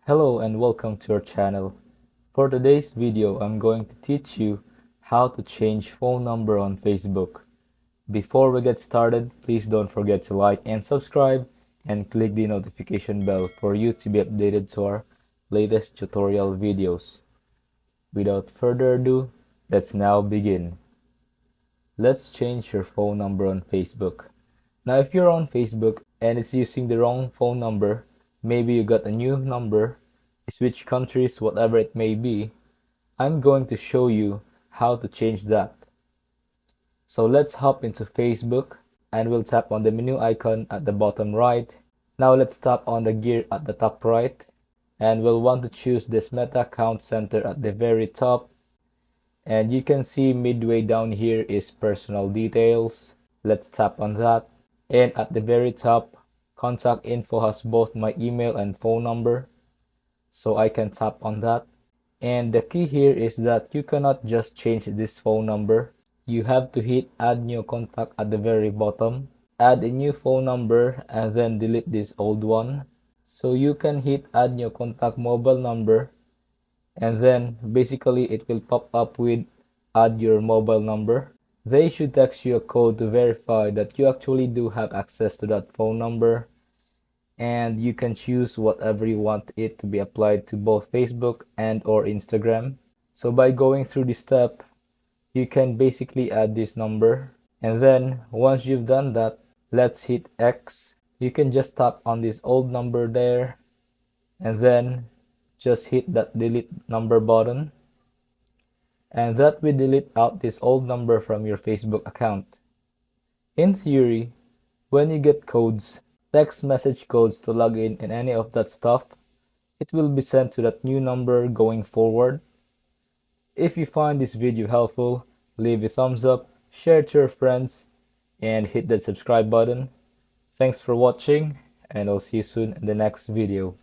Hello and welcome to our channel. For today's video, I'm going to teach you how to change phone number on Facebook. Before we get started, please don't forget to like and subscribe and click the notification bell for you to be updated to our latest tutorial videos. Without further ado, let's now begin. Let's change your phone number on Facebook. Now if you're on Facebook and it's using the wrong phone number, maybe you got a new number, switch countries, whatever it may be, I'm going to show you how to change that. So let's hop into Facebook and we'll tap on the menu icon at the bottom right. Now let's tap on the gear at the top right and we'll want to choose this Meta Account Center at the very top. And you can see midway down here is personal details. Let's tap on that. And at the very top, contact info has both my email and phone number. So I can tap on that. And the key here is that you cannot just change this phone number. You have to hit add new contact at the very bottom. Add a new phone number and then delete this old one. So you can hit add new contact mobile number and then basically it will pop up with add your mobile number. They should text you a code to verify that you actually do have access to that phone number, and you can choose whatever you want it to be applied to both Facebook and or Instagram. So by going through this step, you can basically add this number, and then once you've done that, let's hit X. You can just tap on this old number there and then just hit that delete number button, and that will delete out this old number from your Facebook account. In theory, when you get codes, text message codes to log in and any of that stuff, it will be sent to that new number going forward. If you find this video helpful, leave a thumbs up, share it to your friends, and hit that subscribe button. Thanks for watching, and I'll see you soon in the next video.